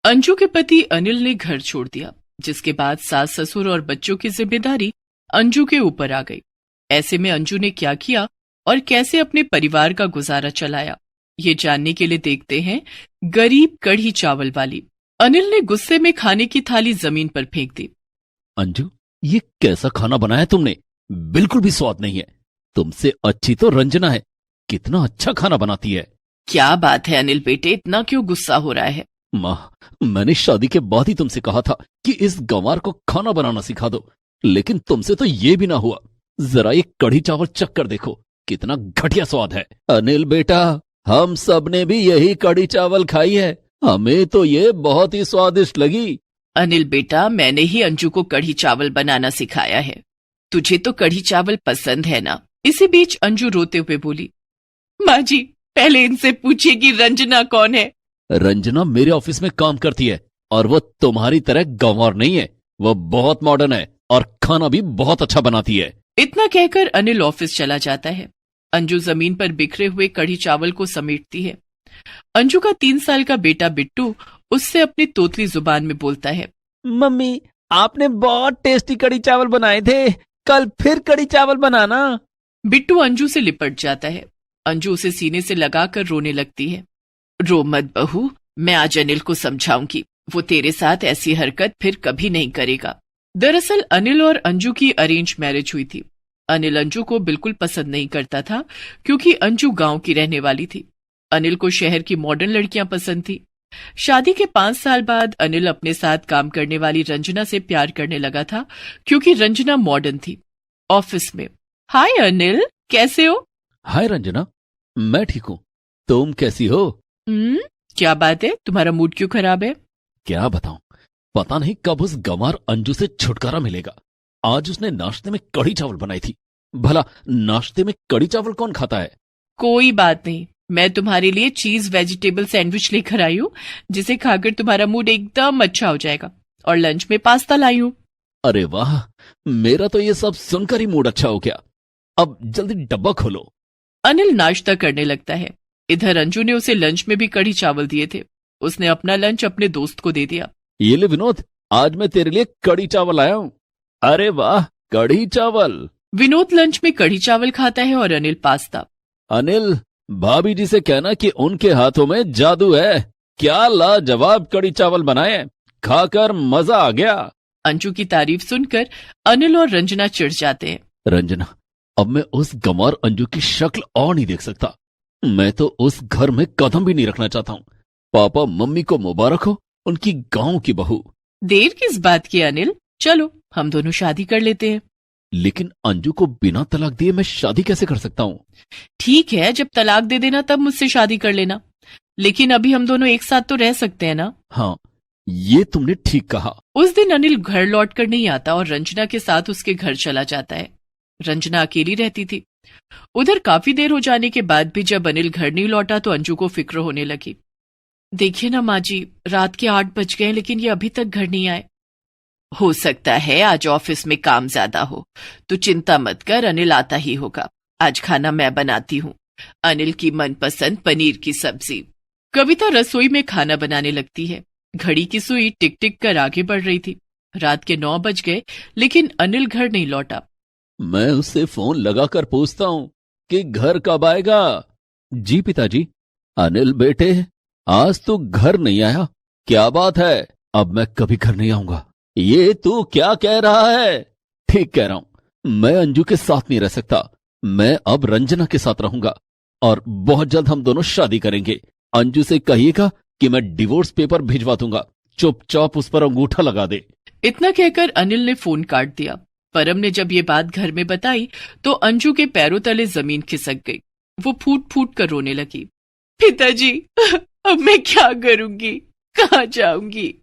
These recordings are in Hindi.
अंजू के पति अनिल ने घर छोड़ दिया, जिसके बाद सास ससुर और बच्चों की जिम्मेदारी अंजू के ऊपर आ गई। ऐसे में अंजू ने क्या किया और कैसे अपने परिवार का गुजारा चलाया, ये जानने के लिए देखते हैं गरीब कढ़ी चावल वाली। अनिल ने गुस्से में खाने की थाली जमीन पर फेंक दी। अंजू, ये कैसा खाना बनाया तुमने? बिल्कुल भी स्वाद नहीं है। तुमसे अच्छी तो रंजना है, कितना अच्छा खाना बनाती है। क्या बात है अनिल बेटे, इतना क्यों गुस्सा हो रहा है? माँ, मैंने शादी के बाद ही तुमसे कहा था कि इस गंवार को खाना बनाना सिखा दो, लेकिन तुमसे तो ये भी ना हुआ। जरा ये कढ़ी चावल चख कर देखो, कितना घटिया स्वाद है। अनिल बेटा, हम सब ने भी यही कढ़ी चावल खाई है, हमें तो ये बहुत ही स्वादिष्ट लगी। अनिल बेटा, मैंने ही अंजू को कढ़ी चावल बनाना सिखाया है, तुझे तो कढ़ी चावल पसंद है ना? इसी बीच अंजू रोते हुए बोली, माँ जी, पहले इनसे पूछिए कि रंजना कौन है। रंजना मेरे ऑफिस में काम करती है और वो तुम्हारी तरह गंवार नहीं है। वो बहुत मॉडर्न है और खाना भी बहुत अच्छा बनाती है। इतना कहकर अनिल ऑफिस चला जाता है। अंजू जमीन पर बिखरे हुए कढ़ी चावल को समेटती है। अंजू का 3 साल का बेटा बिट्टू उससे अपनी तोतली जुबान में बोलता है, मम्मी, आपने बहुत टेस्टी कढ़ी चावल बनाए थे, कल फिर कढ़ी चावल बनाना। बिट्टू अंजू से लिपट जाता है। अंजू उसे सीने से लगाकर रोने लगती है। रो मत बहू, मैं आज अनिल को समझाऊंगी, वो तेरे साथ ऐसी हरकत फिर कभी नहीं करेगा। दरअसल अनिल और अंजू की अरेंज मैरिज हुई थी। अनिल अंजू को बिल्कुल पसंद नहीं करता था, क्योंकि अंजू गांव की रहने वाली थी। अनिल को शहर की मॉडर्न लड़कियां पसंद थी। शादी के 5 साल बाद अनिल अपने साथ काम करने वाली रंजना से प्यार करने लगा था, क्योंकि रंजना मॉडर्न थी। ऑफिस में, हाय अनिल, कैसे हो? हाय रंजना, मैं ठीक हूँ, तुम कैसी हो? क्या बात है, तुम्हारा मूड क्यों खराब है? क्या बताऊं, पता नहीं कब उस गंवार अंजू से छुटकारा मिलेगा। आज उसने नाश्ते में कढ़ी चावल बनाई थी। भला नाश्ते में कढ़ी चावल कौन खाता है? कोई बात नहीं, मैं तुम्हारे लिए चीज वेजिटेबल सैंडविच लेकर आई हूँ, जिसे खाकर तुम्हारा मूड एकदम अच्छा हो जाएगा। और लंच में पास्ता लाई हूँ। अरे वाह, मेरा तो ये सब सुनकर ही मूड अच्छा हो गया। अब जल्दी डब्बा खोलो। अनिल नाश्ता करने लगता है। इधर अंजू ने उसे लंच में भी कढ़ी चावल दिए थे। उसने अपना लंच अपने दोस्त को दे दिया। ये ले विनोद, आज मैं तेरे लिए कढ़ी चावल आया हूँ। अरे वाह, कढ़ी चावल। विनोद लंच में कढ़ी चावल खाता है और अनिल पास्ता। अनिल, भाभी जी से कहना कि उनके हाथों में जादू है। क्या लाजवाब कढ़ी चावल बनाए, खाकर मजा आ गया। अंजू की तारीफ सुनकर अनिल और रंजना चिढ़ जाते हैं। रंजना, अब मैं उस गंवार अंजू की शक्ल और नहीं देख सकता। मैं तो उस घर में कदम भी नहीं रखना चाहता हूँ। पापा मम्मी को मुबारक हो, उनकी गांव की बहू। देर किस बात की अनिल, चलो हम दोनों शादी कर लेते हैं। लेकिन अंजू को बिना तलाक दिए मैं शादी कैसे कर सकता हूँ? ठीक है, जब तलाक दे देना तब मुझसे शादी कर लेना, लेकिन अभी हम दोनों एक साथ तो रह सकते हैं ना? हाँ, ये तुमने ठीक कहा। उस दिन अनिल घर लौट कर नहीं आता और रंजना के साथ उसके घर चला जाता है। रंजना अकेली रहती थी। उधर काफी देर हो जाने के बाद भी जब अनिल घर नहीं लौटा तो अंजू को फिक्र होने लगी। देखिए ना माँ जी, रात के 8 बज गए लेकिन ये अभी तक घर नहीं आए। हो सकता है आज ऑफिस में काम ज्यादा हो, तो चिंता मत कर, अनिल आता ही होगा। आज खाना मैं बनाती हूँ, अनिल की मनपसंद पनीर की सब्जी। कविता रसोई में खाना बनाने लगती है। घड़ी की सुई टिक टिक कर आगे बढ़ रही थी। रात के 9 बज गए लेकिन अनिल घर नहीं लौटा। मैं उससे फोन लगाकर पूछता हूँ कि घर कब आएगा। जी पिताजी। अनिल बेटे, आज तू घर नहीं आया, क्या बात है? अब मैं कभी घर नहीं आऊंगा। ये तू क्या कह रहा है? ठीक कह रहा हूं, मैं अंजू के साथ नहीं रह सकता। मैं अब रंजना के साथ रहूंगा और बहुत जल्द हम दोनों शादी करेंगे। अंजू से कहिएगा कि मैं डिवोर्स पेपर भिजवा दूंगा, चुपचाप उस पर अंगूठा लगा दे। इतना कहकर अनिल ने फोन काट दिया। परम ने जब ये बात घर में बताई तो अंजू के पैरों तले जमीन खिसक गई। वो फूट फूट कर रोने लगी। पिताजी, अब मैं क्या करूंगी, कहाँ जाऊंगी?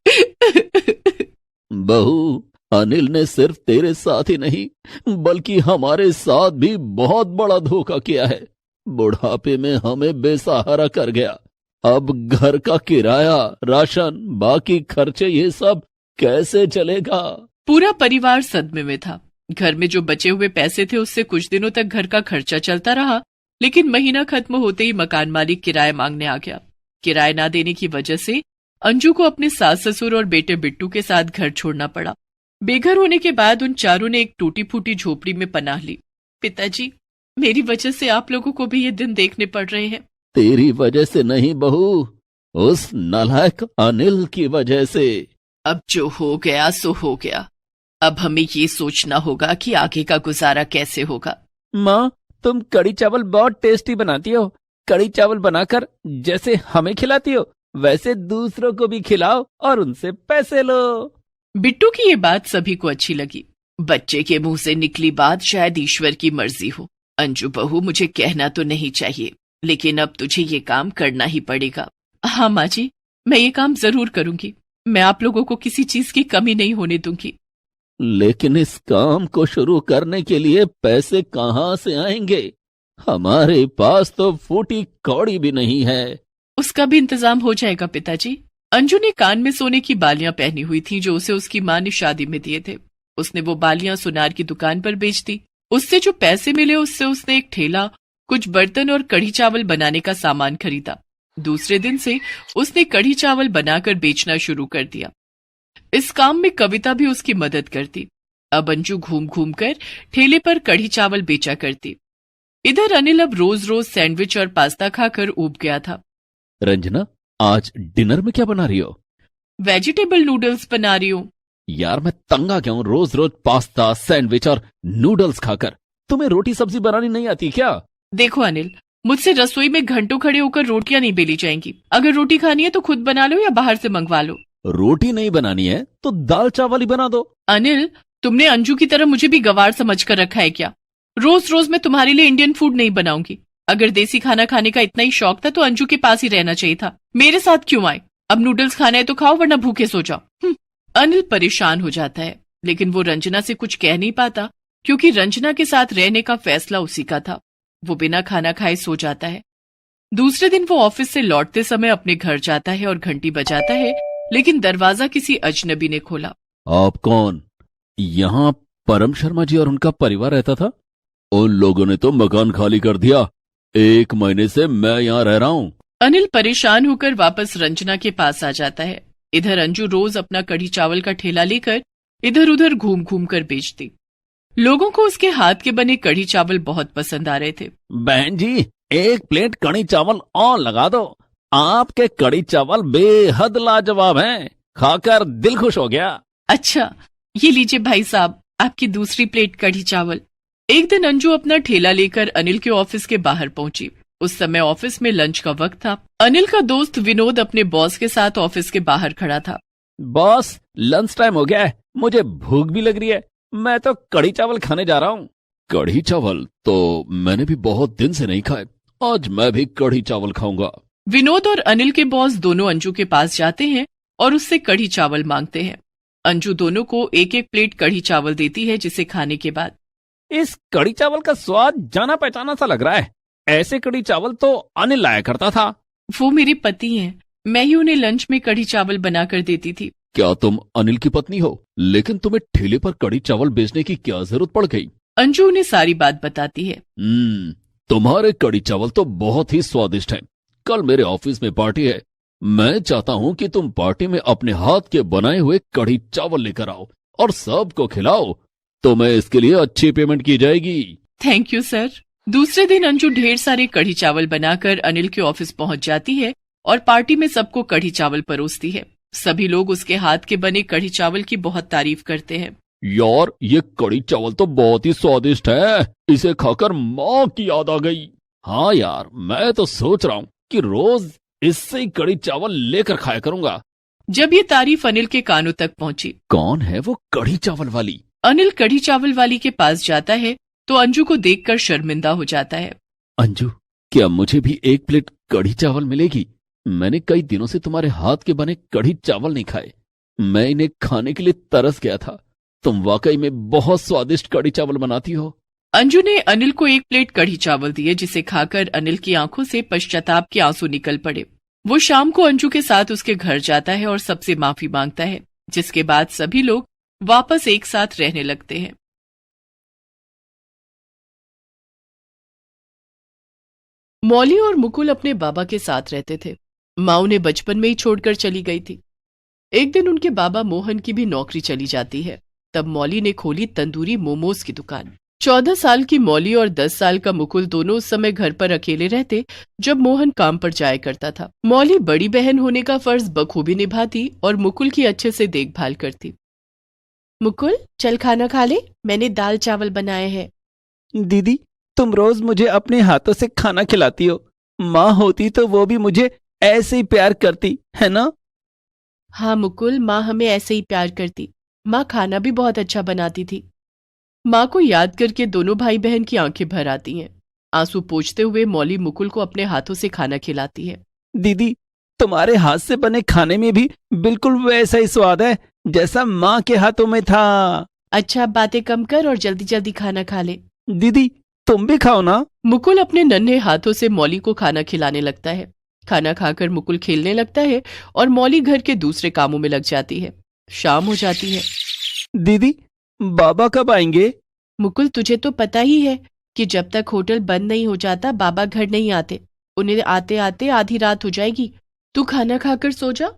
बहू, अनिल ने सिर्फ तेरे साथ ही नहीं बल्कि हमारे साथ भी बहुत बड़ा धोखा किया है। बुढ़ापे में हमें बेसहारा कर गया। अब घर का किराया, राशन, बाकी खर्चे, ये सब कैसे चलेगा? पूरा परिवार सदमे में था। घर में जो बचे हुए पैसे थे उससे कुछ दिनों तक घर का खर्चा चलता रहा, लेकिन महीना खत्म होते ही मकान मालिक किराया मांगने आ गया। किराया ना देने की वजह से अंजू को अपने सास ससुर और बेटे बिट्टू के साथ घर छोड़ना पड़ा। बेघर होने के बाद उन चारों ने एक टूटी फूटी झोपड़ी में पनाह ली। पिताजी, मेरी वजह से आप लोगों को भी ये दिन देखने पड़ रहे हैं। तेरी वजह से नहीं बहू, उस नालायक अनिल की वजह से। अब जो हो गया सो हो गया। अब हमें ये सोचना होगा कि आगे का गुजारा कैसे होगा। माँ, तुम कड़ी चावल बहुत टेस्टी बनाती हो। कड़ी चावल बनाकर जैसे हमें खिलाती हो वैसे दूसरों को भी खिलाओ और उनसे पैसे लो। बिट्टू की ये बात सभी को अच्छी लगी। बच्चे के मुंह से निकली बात शायद ईश्वर की मर्जी हो। अंजू बहू, मुझे कहना तो नहीं चाहिए, लेकिन अब तुझे ये काम करना ही पड़ेगा। हाँ माँ जी, मैं ये काम जरूर करूंगी। मैं आप लोगों को किसी चीज की कमी नहीं होने दूंगी। लेकिन इस काम को शुरू करने के लिए पैसे कहाँ से आएंगे? हमारे पास तो फूटी कौड़ी भी नहीं है। उसका भी इंतजाम हो जाएगा पिताजी। अंजू ने कान में सोने की बालियां पहनी हुई थी जो उसे उसकी माँ ने शादी में दिए थे। उसने वो बालियां सुनार की दुकान पर बेच दी। उससे जो पैसे मिले उससे उसने एक ठेला, कुछ बर्तन और कढ़ी चावल बनाने का सामान खरीदा। दूसरे दिन से उसने कढ़ी चावल बनाकर बेचना शुरू कर दिया। इस काम में कविता भी उसकी मदद करती। अब अंजू घूम घूम कर ठेले पर कढ़ी चावल बेचा करती। इधर अनिल अब रोज रोज सैंडविच और पास्ता खाकर ऊब गया था। रंजना, आज डिनर में क्या बना रही हो? वेजिटेबल नूडल्स बना रही हूँ। यार, मैं तंग आ गया हूँ रोज रोज पास्ता, सैंडविच और नूडल्स खाकर। तुम्हें रोटी सब्जी बनानी नहीं आती क्या? देखो अनिल, मुझसे रसोई में घंटों खड़े होकर रोटियां नहीं बेली जाएंगी। अगर रोटी खानी है तो खुद बना लो या बाहर से मंगवा लो। रोटी नहीं बनानी है तो दाल चावल ही बना दो। अनिल, तुमने अंजू की तरह मुझे भी गवार समझ कर रखा है क्या? रोज रोज मैं तुम्हारे लिए इंडियन फूड नहीं बनाऊंगी। अगर देसी खाना खाने का इतना ही शौक था तो अंजू के पास ही रहना चाहिए था। मेरे साथ क्यों आए? अब नूडल्स खाना है तो खाओ, वरना भूखे सो जाओ। अनिल परेशान हो जाता है, लेकिन वो रंजना से कुछ कह नहीं पाता क्योंकि रंजना के साथ रहने का फैसला उसी का था। वो बिना खाना खाए सो जाता है। दूसरे दिन वो ऑफिस से लौटते समय अपने घर जाता है और घंटी बजाता है, लेकिन दरवाजा किसी अजनबी ने खोला। आप कौन? यहाँ परम शर्मा जी और उनका परिवार रहता था। उन लोगों ने तो मकान खाली कर दिया। 1 महीने से मैं यहाँ रह रहा हूँ। अनिल परेशान होकर वापस रंजना के पास आ जाता है। इधर अंजू रोज अपना कढ़ी चावल का ठेला लेकर इधर उधर घूम घूम कर बेचती। लोगों को उसके हाथ के बने कढ़ी चावल बहुत पसंद आ रहे थे। बहन जी, 1 प्लेट कड़ी चावल और लगा दो। आपके कड़ी चावल बेहद लाजवाब हैं। खाकर दिल खुश हो गया। अच्छा, ये लीजिए भाई साहब, आपकी दूसरी प्लेट कढ़ी चावल। एक दिन अंजू अपना ठेला लेकर अनिल के ऑफिस के बाहर पहुंची। उस समय ऑफिस में लंच का वक्त था। अनिल का दोस्त विनोद अपने बॉस के साथ ऑफिस के बाहर खड़ा था। बॉस, लंच टाइम हो गया है, मुझे भूख भी लग रही है। मैं तो कड़ी चावल खाने जा रहा हूँ। कढ़ी चावल तो मैंने भी बहुत दिन से नहीं खाए। आज मैं भी कढ़ी चावल खाऊंगा। विनोद और अनिल के बॉस दोनों अंजू के पास जाते हैं और उससे कढ़ी चावल मांगते हैं। अंजू दोनों को 1-1 प्लेट कढ़ी चावल देती है, जिसे खाने के बाद इस कड़ी चावल का स्वाद जाना पहचाना सा लग रहा है। ऐसे कड़ी चावल तो अनिल लाया करता था। वो मेरे पति हैं, मैं ही उन्हें लंच में कढ़ी चावल बनाकर देती थी। क्या तुम अनिल की पत्नी हो? लेकिन तुम्हें ठेले पर कढ़ी चावल बेचने की क्या जरूरत पड़ गई? अंजू उन्हें सारी बात बताती है। तुम्हारे कढ़ी चावल तो बहुत ही स्वादिष्ट हैं। कल मेरे ऑफिस में पार्टी है। मैं चाहता हूँ कि तुम पार्टी में अपने हाथ के बनाए हुए कढ़ी चावल लेकर आओ और सबको खिलाओ। तो मैं इसके लिए अच्छी पेमेंट की जाएगी। Thank you sir. दूसरे दिन अंजू ढेर सारे कढ़ी चावल बनाकर अनिल के ऑफिस पहुंच जाती है और पार्टी में सबको कढ़ी चावल परोसती है। सभी लोग उसके हाथ के बने कढ़ी चावल की बहुत तारीफ करते हैं। यार, ये कढ़ी चावल तो बहुत ही स्वादिष्ट है। इसे खाकर माँ की याद आ गई। हाँ यार, मैं तो सोच रहा हूँ कि रोज इससे ही कढ़ी चावल लेकर खाया करूंगा। जब ये तारीफ अनिल के कानों तक पहुंची। कौन है वो कढ़ी चावल वाली? अनिल कढ़ी चावल वाली के पास जाता है तो अंजू को देखकर शर्मिंदा हो जाता है। अंजू, क्या मुझे भी 1 प्लेट कढ़ी चावल मिलेगी? मैंने कई दिनों से तुम्हारे हाथ के बने कढ़ी चावल नहीं खाए। मैं इन्हें खाने के लिए तरस गया था। तुम वाकई में बहुत स्वादिष्ट कढ़ी चावल बनाती हो। अंजू ने अनिल को 1 प्लेट कढ़ी चावल दिए, जिसे खाकर अनिल की आंखों से पश्चाताप के आंसू निकल पड़े। वो शाम को अंजू के साथ उसके घर जाता है और सबसे माफी मांगता है, जिसके बाद सभी लोग वापस एक साथ रहने लगते हैं। मौली और मुकुल अपने बाबा के साथ रहते थे। माँ उन्हें बचपन में ही छोड़कर चली गई थी। एक दिन उनके बाबा मोहन की भी नौकरी चली जाती है। तब मौली ने खोली तंदूरी मोमोज की दुकान। 14 साल की मौली और 10 साल का मुकुल दोनों उस समय घर पर अकेले रहते जब मोहन काम पर जाया करता था। मौली बड़ी बहन होने का फर्ज बखूबी निभाती और मुकुल की अच्छे से देखभाल करती। मुकुल, चल खाना खा ले, मैंने दाल चावल बनाए हैं। दीदी, तुम रोज मुझे अपने हाथों से खाना खिलाती हो। माँ होती तो वो भी मुझे ऐसे ही प्यार करती, है ना? हाँ मुकुल, माँ हमें ऐसे ही प्यार करती। माँ खाना भी बहुत अच्छा बनाती थी। माँ को याद करके दोनों भाई बहन की आंखें भर आती हैं। आंसू पोंछते हुए मौली मुकुल को अपने हाथों से खाना खिलाती है। दीदी, तुम्हारे हाथ से बने खाने में भी बिल्कुल वैसा ही स्वाद है जैसा माँ के हाथों में था। अच्छा, अब बातें कम कर और जल्दी जल्दी खाना खा ले। दीदी, तुम भी खाओ ना। मुकुल अपने नन्हे हाथों से मौली को खाना खिलाने लगता है। खाना खाकर मुकुल खेलने लगता है और मौली घर के दूसरे कामों में लग जाती है। शाम हो जाती है। दीदी, बाबा कब आएंगे? मुकुल, तुझे तो पता ही है कि जब तक होटल बंद नहीं हो जाता बाबा घर नहीं आते। उन्हें आते आते आधी रात हो जाएगी। तू खाना खाकर सो जा।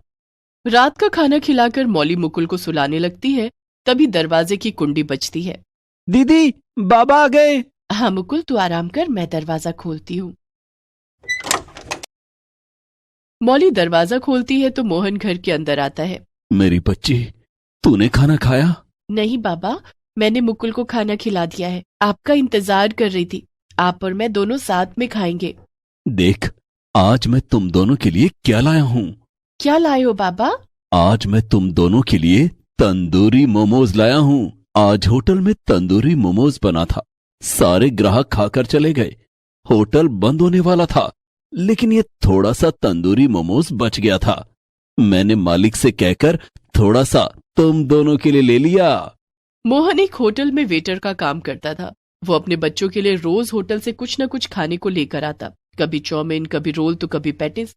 रात का खाना खिलाकर मौली मुकुल को सुलाने लगती है। तभी दरवाजे की कुंडी बजती है। दीदी, बाबा आ गए। हाँ मुकुल, तू आराम कर, मैं दरवाजा खोलती हूँ। मौली दरवाजा खोलती है तो मोहन घर के अंदर आता है। मेरी बच्ची, तूने खाना खाया? नहीं बाबा, मैंने मुकुल को खाना खिला दिया है। आपका इंतजार कर रही थी। आप और मैं दोनों साथ में खाएंगे। देख, आज मैं तुम दोनों के लिए क्या लाया हूँ। क्या लाए हो बाबा? आज मैं तुम दोनों के लिए तंदूरी मोमोज लाया हूँ। आज होटल में तंदूरी मोमोज बना था। सारे ग्राहक खाकर चले गए। होटल बंद होने वाला था, लेकिन ये थोड़ा सा तंदूरी मोमोज बच गया था। मैंने मालिक से कहकर थोड़ा सा तुम दोनों के लिए ले लिया। मोहन एक होटल में वेटर का काम करता था। वो अपने बच्चों के लिए रोज होटल से कुछ न कुछ खाने को लेकर आता। कभी चाउमीन, कभी रोल तो कभी पैटिस।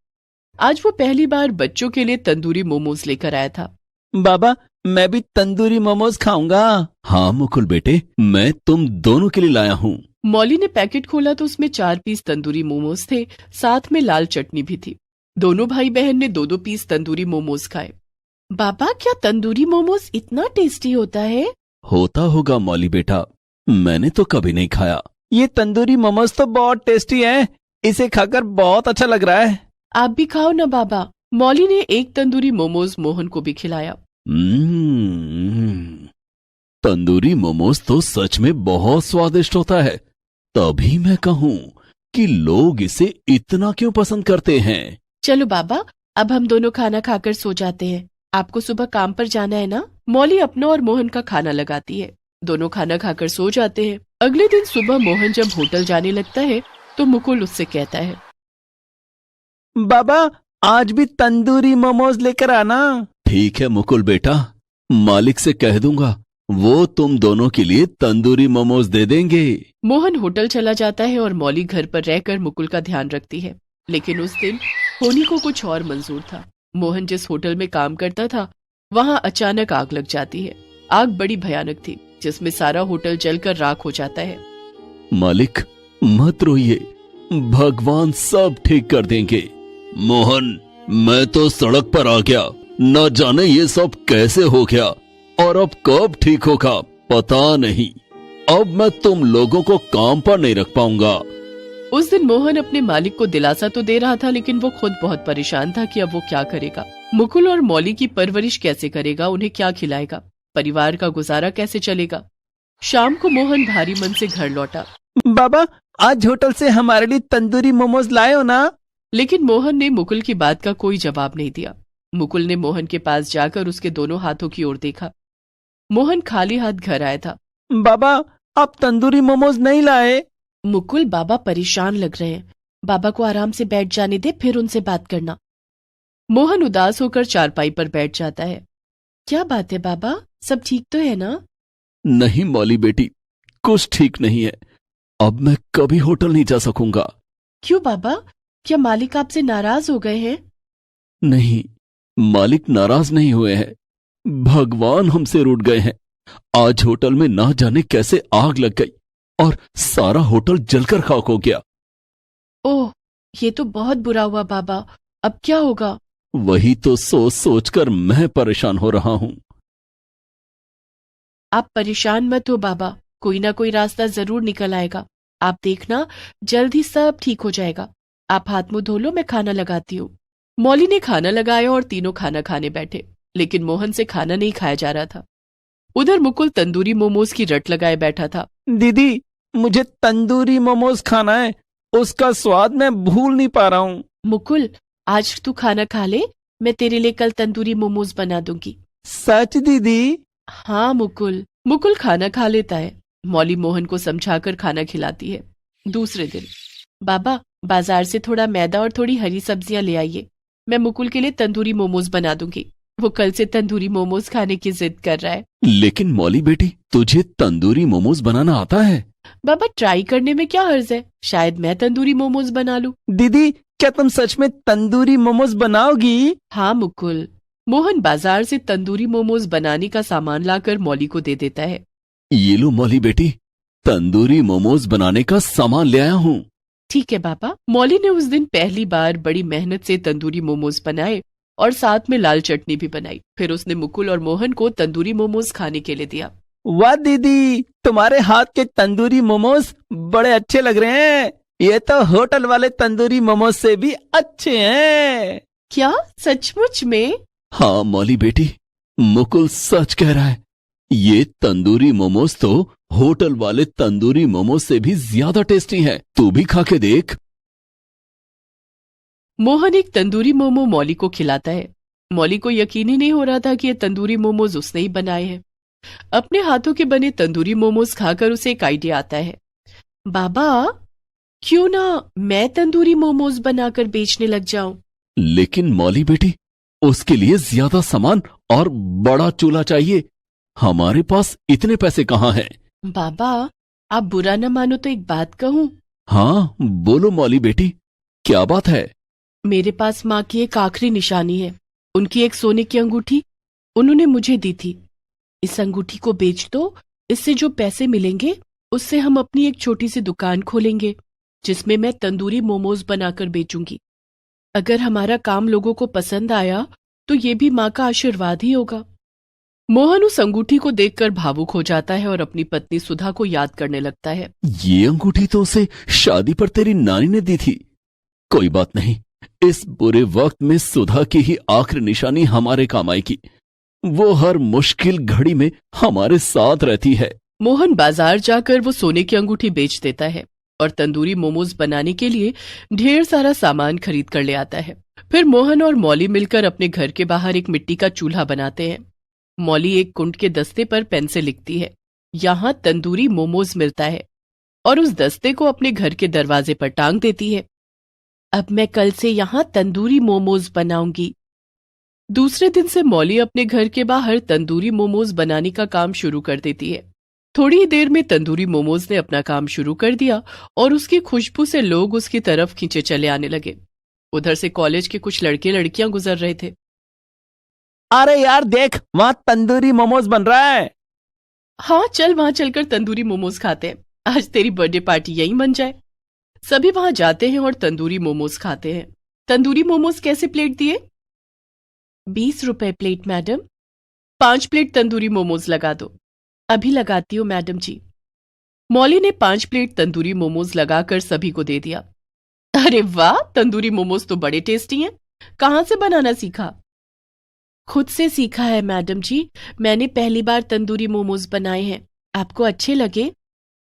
आज वो पहली बार बच्चों के लिए तंदूरी मोमोज लेकर आया था। बाबा, मैं भी तंदूरी मोमोज खाऊंगा। हाँ मुकुल बेटे, मैं तुम दोनों के लिए लाया हूँ। मौली ने पैकेट खोला तो उसमें 4 पीस तंदूरी मोमोज थे, साथ में लाल चटनी भी थी। दोनों भाई बहन ने 2-2 पीस तंदूरी मोमोज खाए। बाबा, क्या तंदूरी मोमोज इतना टेस्टी होता है? होता होगा मौली बेटा, मैंने तो कभी नहीं खाया। ये तंदूरी मोमोज तो बहुत टेस्टी है। इसे खाकर बहुत अच्छा लग रहा है। आप भी खाओ ना बाबा। मौली ने एक तंदूरी मोमोज मोहन को भी खिलाया। तंदूरी मोमोज तो सच में बहुत स्वादिष्ट होता है। तभी मैं कहूँ कि लोग इसे इतना क्यों पसंद करते हैं। चलो बाबा, अब हम दोनों खाना खाकर सो जाते हैं। आपको सुबह काम पर जाना है ना? मौली अपना और मोहन का खाना लगाती है। दोनों खाना खाकर सो जाते हैं। अगले दिन सुबह मोहन जब होटल जाने लगता है तो मुकुल उससे कहता है, बाबा, आज भी तंदूरी मोमोज लेकर आना। ठीक है मुकुल बेटा, मालिक से कह दूंगा, वो तुम दोनों के लिए तंदूरी मोमोज दे देंगे। मोहन होटल चला जाता है और मौली घर पर रहकर मुकुल का ध्यान रखती है। लेकिन उस दिन होनी को कुछ और मंजूर था। मोहन जिस होटल में काम करता था वहां अचानक आग लग जाती है। आग बड़ी भयानक थी, जिसमें सारा होटल जलकर राख हो जाता है। मालिक, मत रोइए, भगवान सब ठीक कर देंगे। मोहन, मैं तो सड़क पर आ गया, न जाने ये सब कैसे हो गया और अब कब ठीक होगा पता नहीं। अब मैं तुम लोगों को काम पर नहीं रख पाऊंगा। उस दिन मोहन अपने मालिक को दिलासा तो दे रहा था, लेकिन वो खुद बहुत परेशान था कि अब वो क्या करेगा। मुकुल और मौली की परवरिश कैसे करेगा, उन्हें क्या खिलाएगा, परिवार का गुजारा कैसे चलेगा। शाम को मोहन भारी मन से घर लौटा। बाबा, आज होटल से हमारे लिए तंदूरी मोमोज लाए हो ना? लेकिन मोहन ने मुकुल की बात का कोई जवाब नहीं दिया। मुकुल ने मोहन के पास जाकर उसके दोनों हाथों की ओर देखा। मोहन खाली हाथ घर आया था। बाबा, आप तंदूरी मोमोज नहीं लाए? मुकुल, बाबा परेशान लग रहे हैं। बाबा को आराम से बैठ जाने दे, फिर उनसे बात करना। मोहन उदास होकर चारपाई पर बैठ जाता है। क्या बात है बाबा, सब ठीक तो है ना? नहीं मौली बेटी, कुछ ठीक नहीं है। अब मैं कभी होटल नहीं जा सकूंगा। क्यों बाबा, क्या मालिक आपसे नाराज हो गए हैं? नहीं, मालिक नाराज नहीं हुए हैं, भगवान हमसे रूठ गए हैं। आज होटल में ना जाने कैसे आग लग गई और सारा होटल जलकर खाक हो गया। ओह, ये तो बहुत बुरा हुआ बाबा। अब क्या होगा? वही तो सोच सोचकर मैं परेशान हो रहा हूं। आप परेशान मत हो बाबा, कोई ना कोई रास्ता जरूर निकल आएगा। आप देखना, जल्द ही सब ठीक हो जाएगा। आप हाथ मुंह धो लो, मैं खाना लगाती हूँ। मौली ने खाना लगाया और तीनों खाना खाने बैठे, लेकिन मोहन से खाना नहीं खाया जा रहा था। उधर मुकुल तंदूरी मोमोज की रट लगाए बैठा था। दीदी, मुझे तंदूरी मोमोज खाना है, उसका स्वाद मैं भूल नहीं पा रहा हूँ। मुकुल, आज तू खाना खा ले, मैं तेरे लिए कल तंदूरी मोमोज बना दूंगी। सच दीदी? हाँ मुकुल। मुकुल खाना खा लेता है। मौली मोहन को समझाकर खाना खिलाती है। दूसरे दिन, बाबा बाजार से थोड़ा मैदा और थोड़ी हरी सब्जियां ले आइए, मैं मुकुल के लिए तंदूरी मोमोज बना दूंगी। वो कल से तंदूरी मोमोज खाने की जिद कर रहा है। लेकिन मौली बेटी, तुझे तंदूरी मोमोज बनाना आता है? बाबा ट्राई करने में क्या हर्ज है, शायद मैं तंदूरी मोमोज बना लूं। दीदी, क्या तुम सच में तंदूरी मोमोज बनाओगी? हाँ मुकुल। मोहन बाजार से तंदूरी मोमोज बनाने का सामान लाकर मौली को दे देता है। ये लो मौली बेटी, तंदूरी मोमोज बनाने का सामान ले आया हूँ। ठीक है बाबा। मौली ने उस दिन पहली बार बड़ी मेहनत से तंदूरी मोमोज बनाए और साथ में लाल चटनी भी बनाई। फिर उसने मुकुल और मोहन को तंदूरी मोमोज खाने के लिए दिया। वाह दीदी, तुम्हारे हाथ के तंदूरी मोमोज बड़े अच्छे लग रहे हैं। ये तो होटल वाले तंदूरी मोमोज से भी अच्छे हैं। क्या सचमुच में? हाँ मौली बेटी, मुकुल सच कह रहा है। ये तंदूरी मोमोज तो होटल वाले तंदूरी मोमोज से भी ज्यादा टेस्टी है। तू भी खा के देख। मोहन एक तंदूरी मोमो मौली को खिलाता है। मौली को यकीन ही नहीं हो रहा था कि ये तंदूरी मोमोज उसने ही बनाए हैं। अपने हाथों के बने तंदूरी मोमोज खाकर उसे एक आइडिया आता है। बाबा, क्यों ना मैं तंदूरी मोमोज बनाकर बेचने लग जाऊं? लेकिन मौली बेटी, उसके लिए ज्यादा सामान और बड़ा चूल्हा चाहिए। हमारे पास इतने पैसे कहाँ हैं? बाबा, आप बुरा न मानो तो एक बात कहूं? हाँ बोलो मौली बेटी, क्या बात है? मेरे पास माँ की एक आखिरी निशानी है। उनकी एक सोने की अंगूठी उन्होंने मुझे दी थी। इस अंगूठी को बेच दो, इससे जो पैसे मिलेंगे उससे हम अपनी एक छोटी सी दुकान खोलेंगे, जिसमें मैं तंदूरी मोमोज बनाकर बेचूंगी। अगर हमारा काम लोगों को पसंद आया तो ये भी माँ का आशीर्वाद ही होगा। मोहन उस अंगूठी को देखकर भावुक हो जाता है और अपनी पत्नी सुधा को याद करने लगता है। ये अंगूठी तो उसे शादी पर तेरी नानी ने दी थी। कोई बात नहीं, इस बुरे वक्त में सुधा की ही आखिरी निशानी हमारे काम आएगी। वो हर मुश्किल घड़ी में हमारे साथ रहती है। मोहन बाजार जाकर वो सोने की अंगूठी बेच देता है और तंदूरी मोमोज बनाने के लिए ढेर सारा सामान खरीद कर ले आता है। फिर मोहन और मौली मिलकर अपने घर के बाहर एक मिट्टी का चूल्हा बनाते हैं। मौली एक कुंड के दस्ते पर पेन से लिखती है, यहाँ तंदूरी मोमोज मिलता है, और उस दस्ते को अपने घर के दरवाजे पर टांग देती है। अब मैं कल से यहाँ तंदूरी मोमोज बनाऊंगी। दूसरे दिन से मौली अपने घर के बाहर तंदूरी मोमोज बनाने का काम शुरू कर देती है। थोड़ी ही देर में तंदूरी मोमोज ने अपना काम शुरू कर दिया और उसकी खुशबू से लोग उसकी तरफ खींचे चले आने लगे। उधर से कॉलेज के कुछ लड़के लड़कियां गुजर रहे थे। अरे यार देख, वहां तंदूरी मोमोज बन रहा है। हाँ चल, वहां चलकर तंदूरी मोमोज खाते हैं। आज तेरी बर्थडे पार्टी यहीं बन जाए। सभी वहां जाते हैं और तंदूरी मोमोज खाते हैं। तंदूरी मोमोज कैसे प्लेट दिए? 20 रुपए plate madam. 5 plate tandoori momos लगा दो। अभी लगाती हूँ मैडम जी। मौली ने 5 प्लेट तंदूरी मोमोज लगाकर सभी को दे दिया। अरे वाह, तंदूरी मोमोज तो बड़े टेस्टी हैं। कहाँ से बनाना सीखा? खुद से सीखा है मैडम जी। मैंने पहली बार तंदूरी मोमोज बनाए हैं। आपको अच्छे लगे?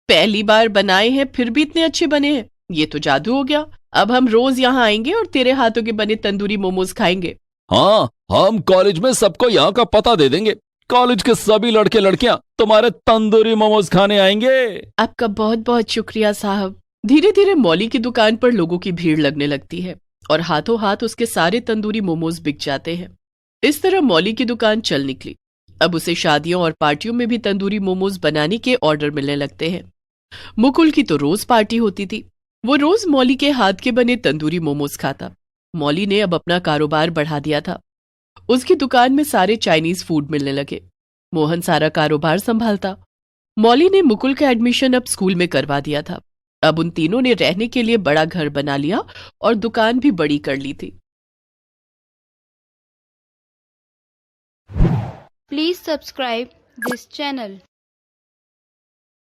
पहली बार बनाए हैं फिर भी इतने अच्छे बने हैं, ये तो जादू हो गया। अब हम रोज यहाँ आएंगे और तेरे हाथों के बने तंदूरी मोमोज खाएंगे। हाँ, हम कॉलेज में सबको यहाँ का पता दे देंगे। कॉलेज के सभी लड़के लड़कियां तुम्हारे तंदूरी मोमोज खाने आएंगे। आपका बहुत बहुत शुक्रिया साहब। धीरे धीरे मौली की दुकान पर लोगों की भीड़ लगने लगती है और हाथों हाथ उसके सारे तंदूरी मोमोज बिक जाते हैं। इस तरह मौली की दुकान चल निकली। अब उसे शादियों और पार्टियों में भी तंदूरी मोमोज बनाने के ऑर्डर मिलने लगते हैं। मुकुल की तो रोज पार्टी होती थी। वो रोज मौली के हाथ के बने तंदूरी मोमोज खाता। मौली ने अब अपना कारोबार बढ़ा दिया था। उसकी दुकान में सारे चाइनीज फूड मिलने लगे। मोहन सारा कारोबार संभालता। मौली ने मुकुल का एडमिशन अब स्कूल में करवा दिया था। अब उन तीनों ने रहने के लिए बड़ा घर बना लिया और दुकान भी बड़ी कर ली थी। Please subscribe this channel.